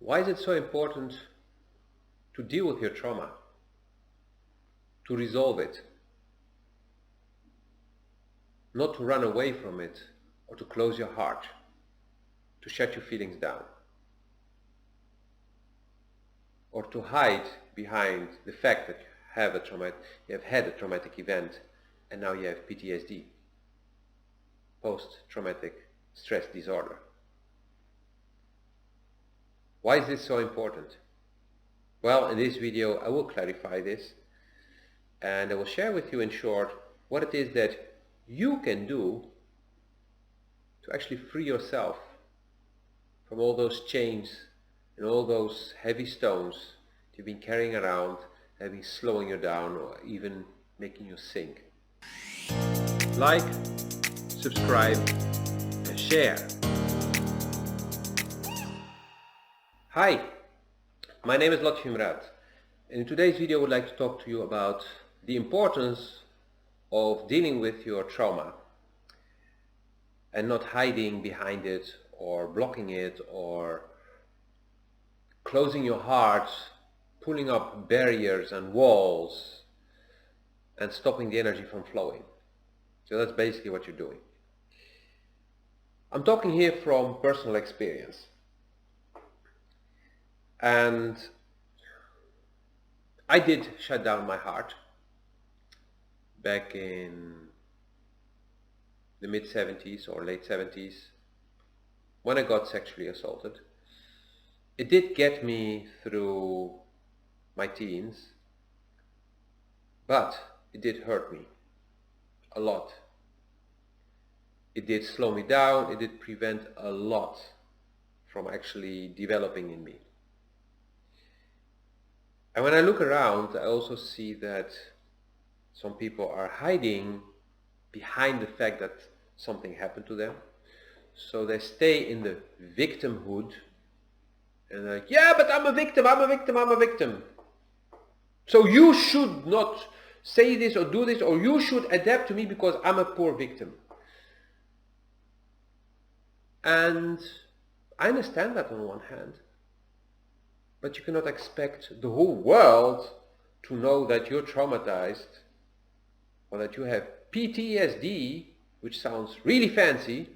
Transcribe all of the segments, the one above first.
Why is it so important to deal with your trauma, to resolve it, not to run away from it or to close your heart, to shut your feelings down, or to hide behind the fact that you have had a traumatic event and now you have PTSD, post-traumatic stress disorder? Why is this so important? Well, in this video I will clarify this, and I will share with you in short what it is that you can do to actually free yourself from all those chains and all those heavy stones you've been carrying around, that have been slowing you down or even making you sink. Like, subscribe, and share. Hi, my name is Lotfimrat, and in today's video I would like to talk to you about the importance of dealing with your trauma and not hiding behind it or blocking it or closing your heart, pulling up barriers and walls and stopping the energy from flowing. So that's basically what you're doing. I'm talking here from personal experience. And I did shut down my heart back in the mid-70s or late 70s when I got sexually assaulted. It did get me through my teens, but it did hurt me a lot. It did slow me down, it did prevent a lot from actually developing in me. And when I look around, I also see that some people are hiding behind the fact that something happened to them. So they stay in the victimhood and they're like, yeah, but I'm a victim, I'm a victim, I'm a victim. So you should not say this or do this, or you should adapt to me because I'm a poor victim. And I understand that on one hand, but you cannot expect the whole world to know that you're traumatized or that you have PTSD, which sounds really fancy,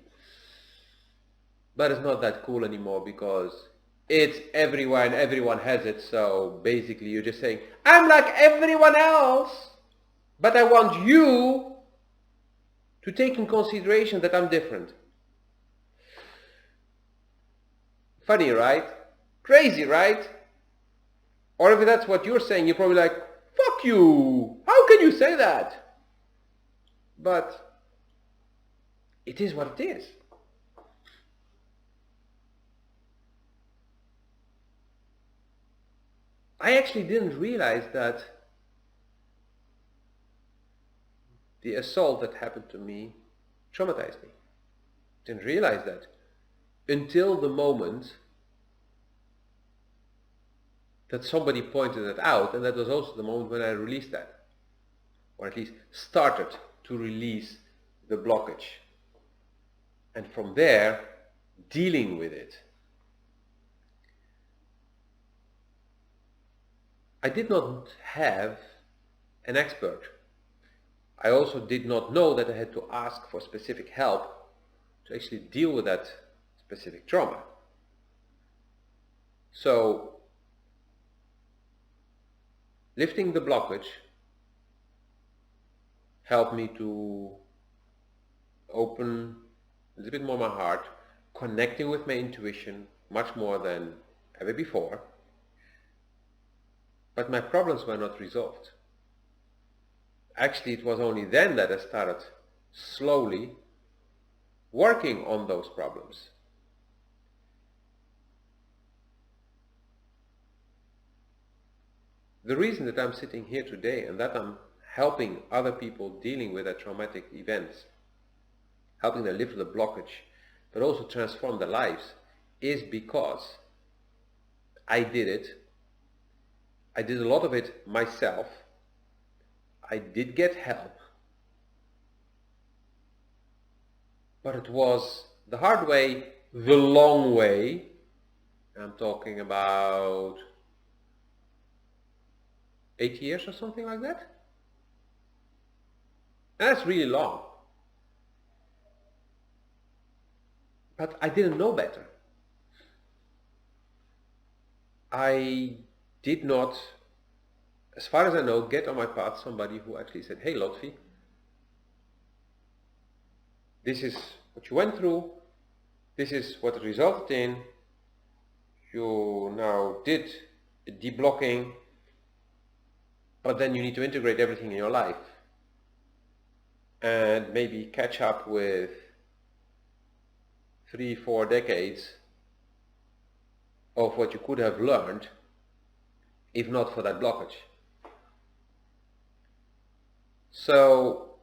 but it's not that cool anymore because it's everywhere and everyone has it. So basically you're just saying, I'm like everyone else, but I want you to take in consideration that I'm different. Funny, right? Crazy, right? Or if that's what you're saying, you're probably like, fuck you! How can you say that? But it is what it is. I actually didn't realize that the assault that happened to me traumatized me. Didn't realize that until the moment that somebody pointed it out, and that was also the moment when I released that, or at least started to release the blockage, and from there dealing with it. I did not have an expert. I also did not know that I had to ask for specific help to actually deal with that specific trauma. So lifting the blockage helped me to open a little bit more my heart, connecting with my intuition much more than ever before. But my problems were not resolved. Actually, it was only then that I started slowly working on those problems. The reason that I'm sitting here today and that I'm helping other people dealing with their traumatic events, helping them lift the blockage, but also transform their lives, is because I did it. I did a lot of it myself. I did get help, but it was the hard way, the long way, I'm talking about 8 years or something like that. And that's really long. But I didn't know better. I did not, as far as I know, get on my path somebody who actually said, hey Lotfi, this is what you went through, this is what it resulted in, you now did deblocking, but then you need to integrate everything in your life and maybe catch up with 3-4 decades of what you could have learned if not for that blockage. So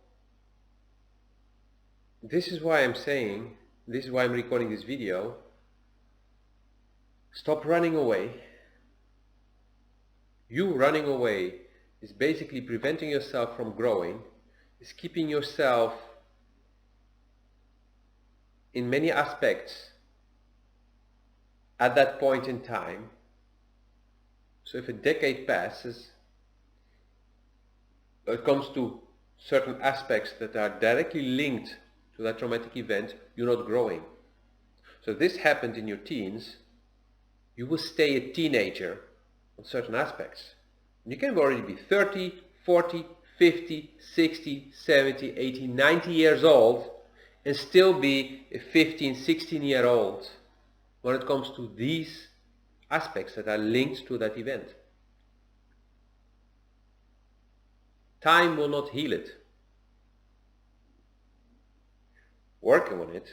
this is why I'm saying, this is why I'm recording this video, stop running away. You running away is basically preventing yourself from growing, is keeping yourself in many aspects at that point in time. So if a decade passes, it comes to certain aspects that are directly linked to that traumatic event, you're not growing. So if this happened in your teens, you will stay a teenager on certain aspects. You can already be 30, 40, 50, 60, 70, 80, 90 years old and still be a 15, 16-year-old when it comes to these aspects that are linked to that event. Time will not heal it. Working on it,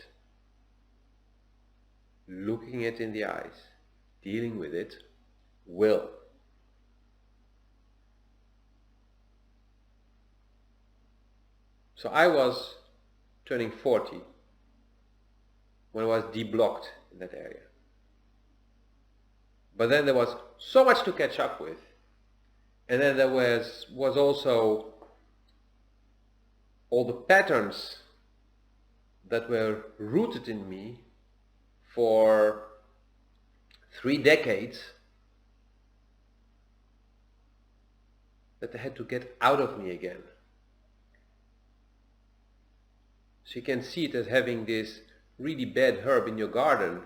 looking it in the eyes, dealing with it, will. So I was turning 40 when I was deblocked in that area. But then there was so much to catch up with. And then there was also all the patterns that were rooted in me for 3 decades that I had to get out of me again. So you can see it as having this really bad herb in your garden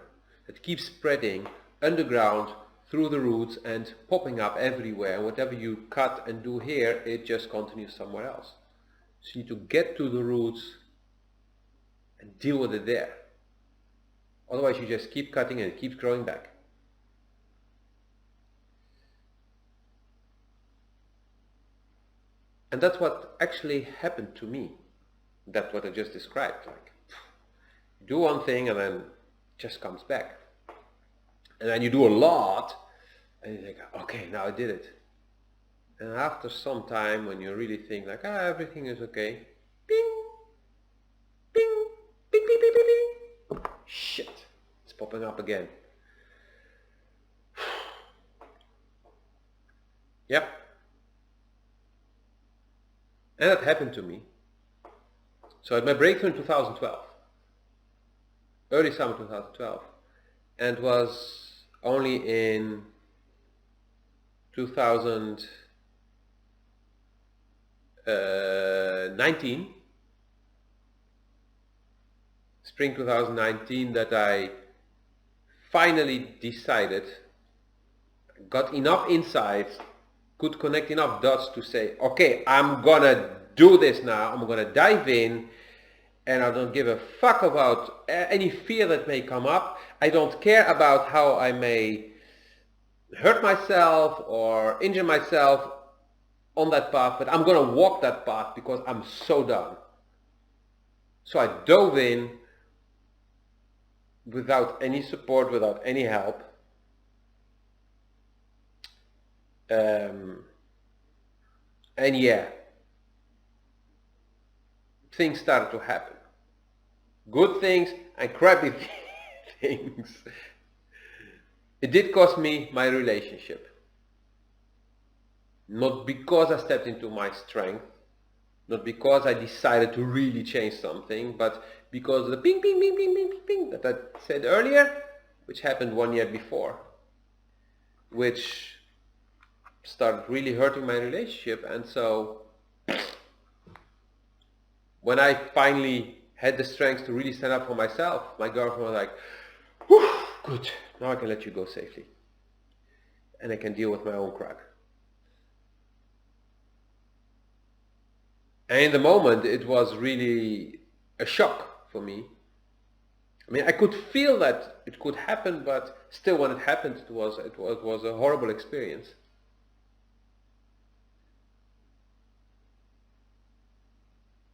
that keeps spreading underground through the roots and popping up everywhere. And whatever you cut and do here, it just continues somewhere else. So you need to get to the roots and deal with it there. Otherwise you just keep cutting and it keeps growing back. And that's what actually happened to me. That's what I just described. Like, you do one thing and then it just comes back. And then you do a lot and you think, okay, now I did it. And after some time when you really think like, everything is okay, bing, bing, bing, bing, bing, bing, bing. Shit, it's popping up again. Yep. And that happened to me. So I had my breakthrough in 2012, early summer 2012, and was only in 2019, spring 2019, that I finally decided, got enough insights, could connect enough dots to say, okay, I'm gonna do this now, I'm gonna dive in, and I don't give a fuck about any fear that may come up. I don't care about how I may hurt myself or injure myself on that path, but I'm gonna walk that path because I'm so done. So I dove in without any support, without any help. And yeah, things started to happen. Good things and crappy things. It did cost me my relationship. Not because I stepped into my strength, not because I decided to really change something, but because the ping, ping, ping, ping, ping, ping, ping that I said earlier, which happened 1 year before, which started really hurting my relationship. And so when I finally had the strength to really stand up for myself, my girlfriend was like, "Whew, good, now I can let you go safely. And I can deal with my own crap." And in the moment, it was really a shock for me. I mean, I could feel that it could happen, but still, when it happened, it was a horrible experience.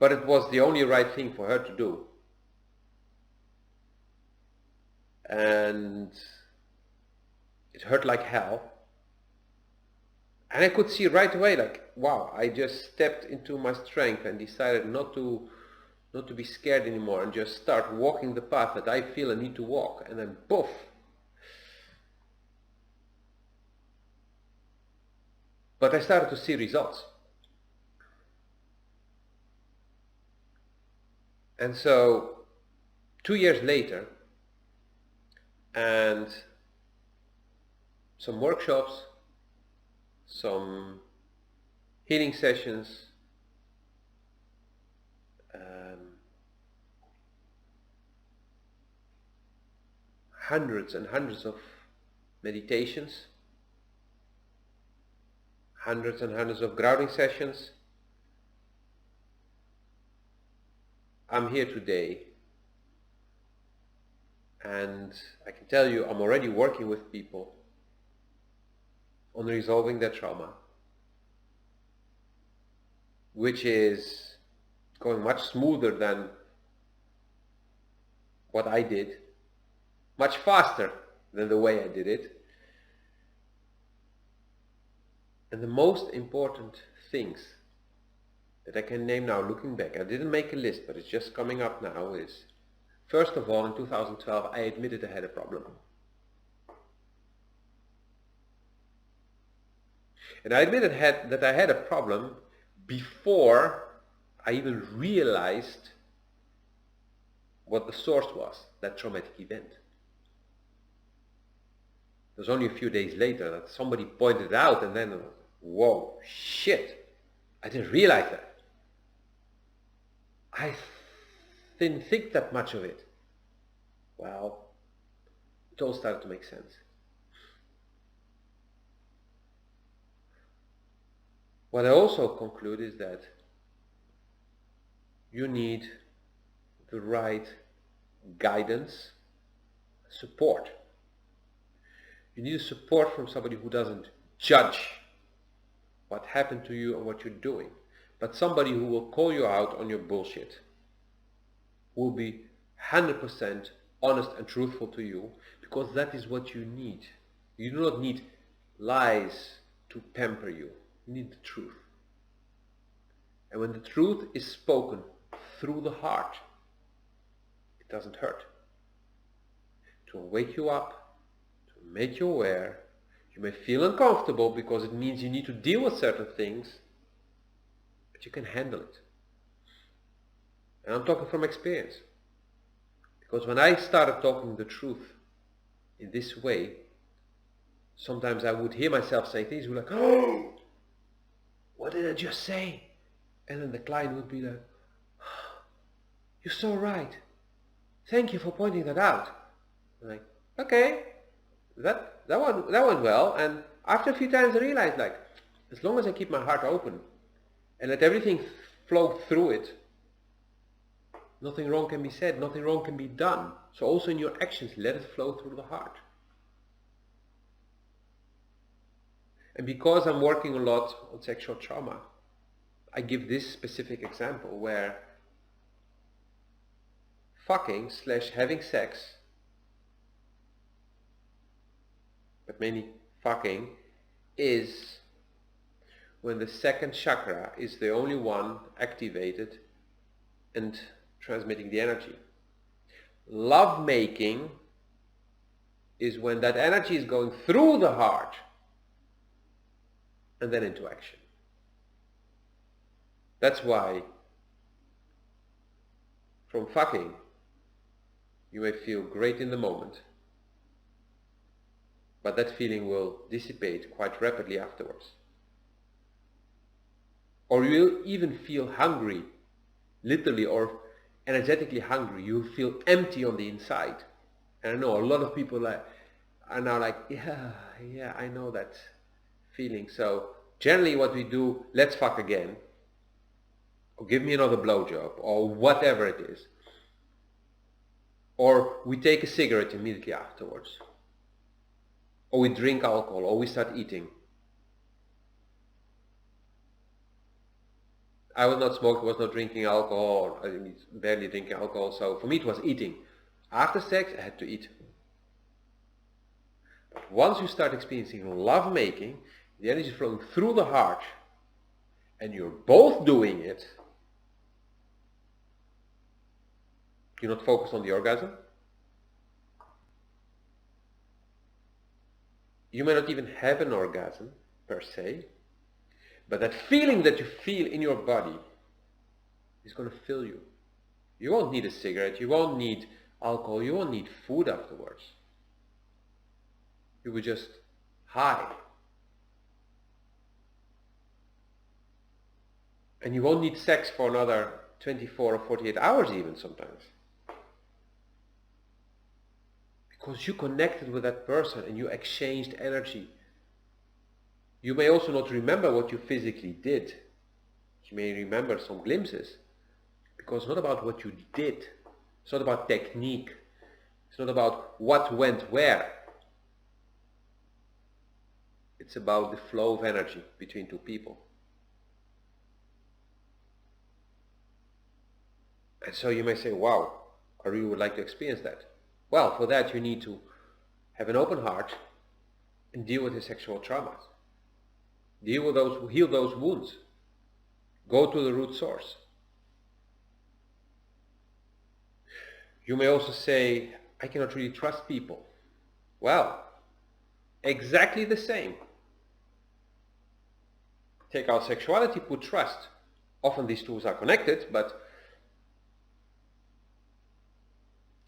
But it was the only right thing for her to do. And it hurt like hell. And I could see right away, like, wow, I just stepped into my strength and decided not to be scared anymore and just start walking the path that I feel I need to walk. And then poof. But I started to see results. And so 2 years later, and some workshops, some healing sessions, hundreds and hundreds of meditations, hundreds and hundreds of grounding sessions, I'm here today. And I can tell you, I'm already working with people on resolving their trauma, which is going much smoother than what I did, much faster than the way I did it. And the most important things that I can name now, looking back, I didn't make a list, but it's just coming up now, is, first of all, in 2012, I admitted I had a problem. And I admitted that I had a problem before I even realized what the source was, that traumatic event. It was only a few days later that somebody pointed it out, and then, whoa, shit, I didn't realize that. I didn't think that much of it. Well, it all started to make sense. What I also conclude is that you need the right guidance, support. You need support from somebody who doesn't judge what happened to you and what you're doing, but somebody who will call you out on your bullshit, who will be 100% honest and truthful to you, because that is what you need. You do not need lies to pamper you. You need the truth. And when the truth is spoken through the heart, it doesn't hurt. To wake you up, to make you aware. You may feel uncomfortable because it means you need to deal with certain things, but you can handle it. And I'm talking from experience. Because when I started talking the truth in this way, sometimes I would hear myself say things like, "Oh, what did I just say?" And then the client would be like, "You're so right. Thank you for pointing that out." I'm like, okay, that went well. And after a few times I realized, like, as long as I keep my heart open and let everything flow through it, nothing wrong can be said, nothing wrong can be done. So also in your actions, let it flow through the heart. And because I'm working a lot on sexual trauma, I give this specific example where fucking / having sex, but mainly fucking, is when the second chakra is the only one activated and transmitting the energy. Love making is when that energy is going through the heart and then into action. That's why from fucking you may feel great in the moment, but that feeling will dissipate quite rapidly afterwards. Or you'll even feel hungry, literally or energetically hungry. You'll feel empty on the inside. And I know a lot of people are now like, yeah, I know that feeling. So generally what we do, let's fuck again, or give me another blowjob, or whatever it is. Or we take a cigarette immediately afterwards. Or we drink alcohol, or we start eating. I was not smoking, was not drinking alcohol, I mean, barely drinking alcohol, so for me it was eating. After sex, I had to eat. But once you start experiencing love making, the energy is flowing through the heart, and you're both doing it, you're not focused on the orgasm. You may not even have an orgasm, per se, but that feeling that you feel in your body is going to fill you. You won't need a cigarette, you won't need alcohol, you won't need food afterwards. You will just high. And you won't need sex for another 24 or 48 hours even sometimes. Because you connected with that person and you exchanged energy. You may also not remember what you physically did. You may remember some glimpses. Because it's not about what you did. It's not about technique. It's not about what went where. It's about the flow of energy between two people. And so you may say, wow, I really would like to experience that. Well, for that you need to have an open heart and deal with the sexual traumas. Deal with those, heal those wounds. Go to the root source. You may also say, I cannot really trust people. Well, exactly the same. Take out sexuality, put trust. Often these tools are connected, but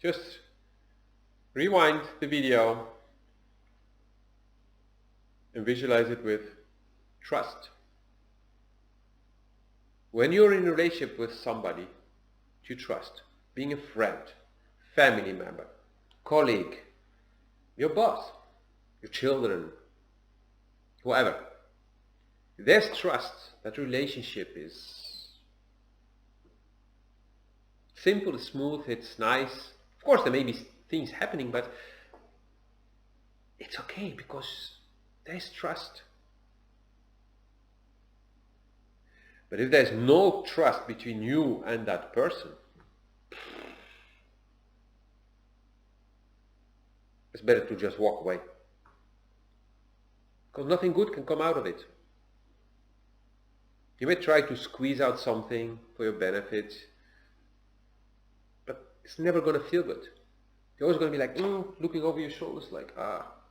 just rewind the video and visualize it with trust. When you're in a relationship with somebody you trust, being a friend, family member, colleague, your boss, your children, whoever, there's trust. That relationship is simple, smooth, it's nice. Of course there may be things happening, but it's okay because there's trust. But if there's no trust between you and that person, it's better to just walk away. Because nothing good can come out of it. You may try to squeeze out something for your benefit, but it's never going to feel good. You're always going to be like, looking over your shoulders like,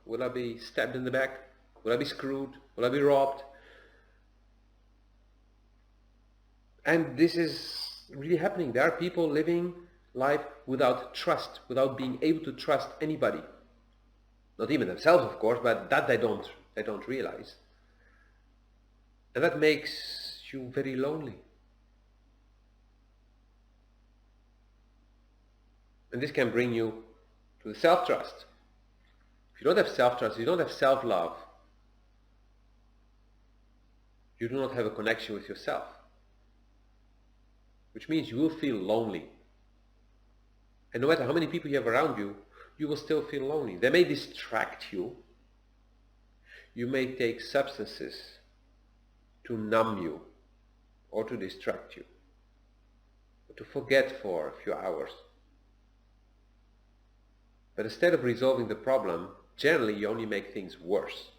will I be stabbed in the back? Will I be screwed? Will I be robbed? And this is really happening. There are people living life without trust, without being able to trust anybody. Not even themselves, of course, but that they don't realize. And that makes you very lonely. And this can bring you to the self-trust. If you don't have self-trust, you don't have self-love, you do not have a connection with yourself. Which means you will feel lonely. And no matter how many people you have around you, you will still feel lonely. They may distract you. You may take substances to numb you or to distract you, or to forget for a few hours. But instead of resolving the problem, generally you only make things worse.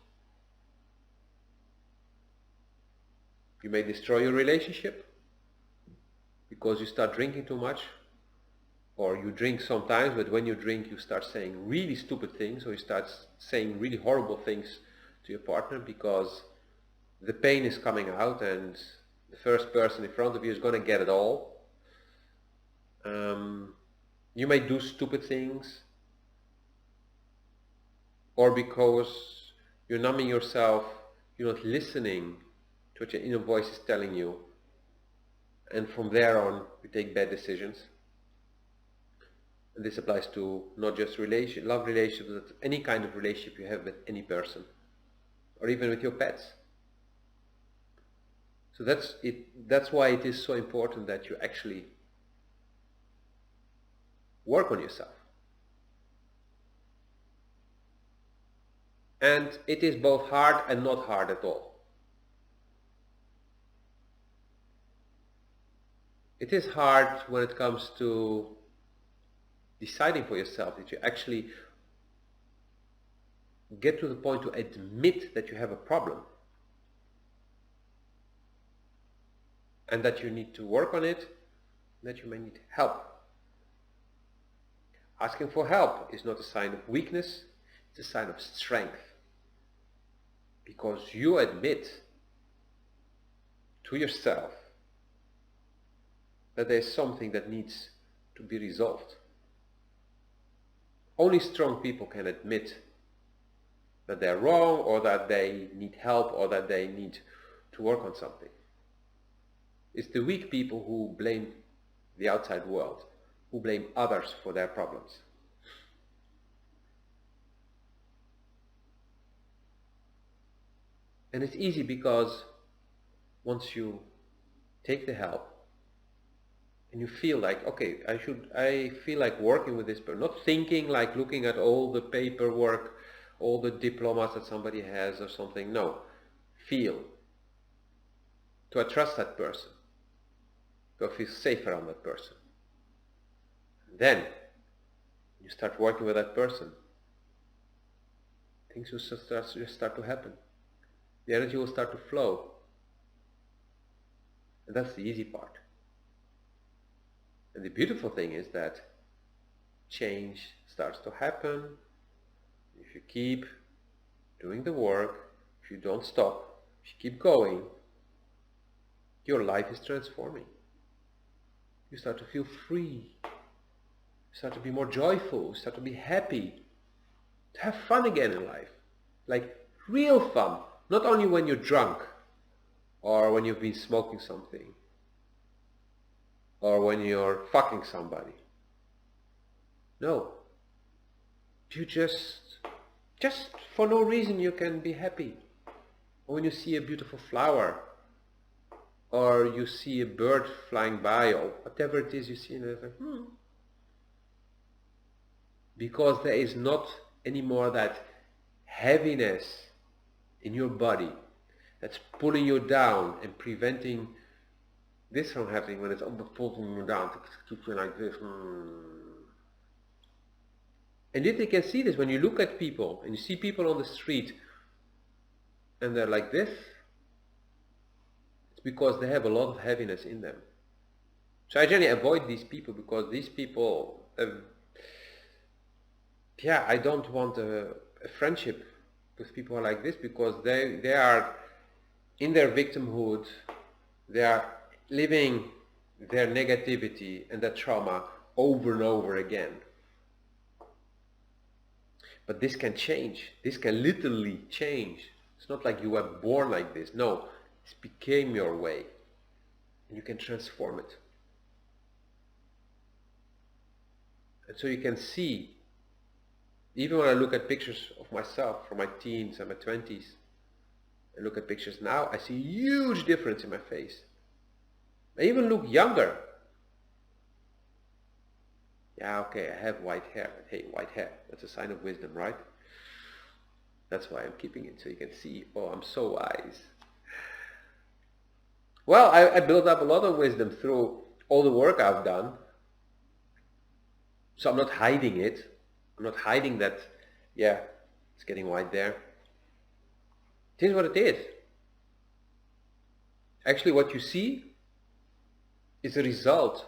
You may destroy your relationship because you start drinking too much, or you drink sometimes, but when you drink you start saying really stupid things, or you start saying really horrible things to your partner because the pain is coming out and the first person in front of you is going to get it all. You may do stupid things. or because you're numbing yourself, you're not listening to what your inner voice is telling you, and from there on you take bad decisions. And this applies to not just love relationships, but any kind of relationship you have with any person, or even with your pets. So that's why it is so important that you actually work on yourself. And it is both hard and not hard at all. It is hard when it comes to deciding for yourself, that you actually get to the point to admit that you have a problem and that you need to work on it, that you may need help. Asking for help is not a sign of weakness, it's a sign of strength. Because you admit to yourself that there's something that needs to be resolved. Only strong people can admit that they're wrong, or that they need help, or that they need to work on something. It's the weak people who blame the outside world, who blame others for their problems. And it's easy because once you take the help and you feel like, okay, I feel like working with this person, not thinking like looking at all the paperwork, all the diplomas that somebody has or something. No, feel. Do I trust that person? Do I feel safe around that person? Then you start working with that person, things will just start to happen. The energy will start to flow. And that's the easy part. And the beautiful thing is that change starts to happen if you keep doing the work, if you don't stop, if you keep going. Your life is transforming. You start to feel free. You start to be more joyful. You start to be happy. To have fun again in life. Like real fun. Not only when you're drunk, or when you've been smoking something, or when you're fucking somebody. No. You just for no reason you can be happy. Or when you see a beautiful flower, or you see a bird flying by, or whatever it is you see, and it's like, Because there is not anymore that heaviness in your body that's pulling you down and preventing this from happening when it's pulling you down to keep you like this. And yet you can see this when you look at people and you see people on the street and they're like this. It's because they have a lot of heaviness in them. So I generally avoid these people, because these people, I don't want a friendship with people who are like this, because they are in their victimhood, they are living their negativity and their trauma over and over again. But this can change. This can literally change. It's not like you were born like this. No, it became your way. And you can transform it. And so you can see, even when I look at pictures of myself from my teens and my 20s, I look at pictures now, I see a huge difference in my face. I even look younger. Yeah, okay, I have white hair. But hey, white hair, that's a sign of wisdom, right? That's why I'm keeping it, so you can see, oh, I'm so wise. Well, I built up a lot of wisdom through all the work I've done. So I'm not hiding it. I'm not hiding that, it's getting white there. It is what it is. Actually, what you see is a result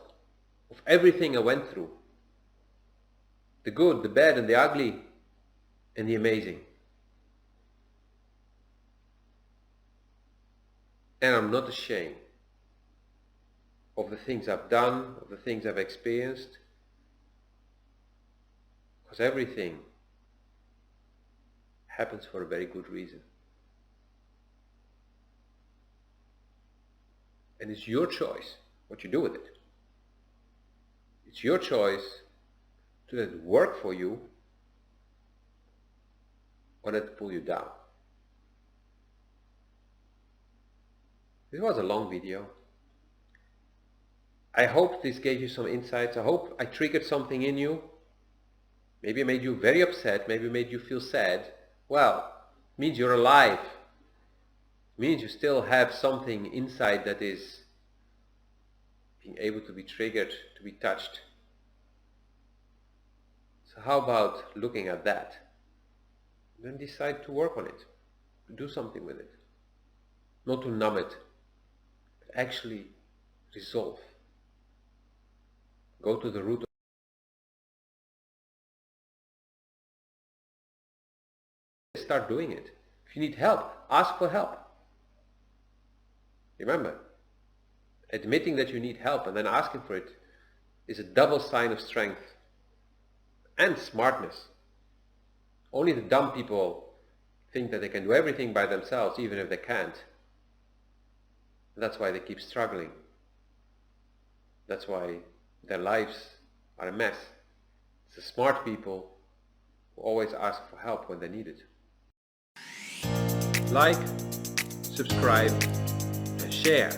of everything I went through. The good, the bad, and the ugly, and the amazing. And I'm not ashamed of the things I've done, of the things I've experienced, because everything happens for a very good reason. And it's your choice what you do with it. It's your choice to let it work for you or let it pull you down. This was a long video. I hope this gave you some insights. I hope I triggered something in you. Maybe I made you very upset. Maybe I made you feel sad. Well, it means you're alive. It means you still have something inside that is being able to be triggered, to be touched. So how about looking at that? Then decide to work on it, to do something with it. Not to numb it, but actually resolve. Go to the root of it. Start doing it. If you need help, ask for help. Remember, admitting that you need help and then asking for it is a double sign of strength and smartness. Only the dumb people think that they can do everything by themselves, even if they can't. And that's why they keep struggling. That's why their lives are a mess. It's the smart people who always ask for help when they need it. Like, subscribe, and share.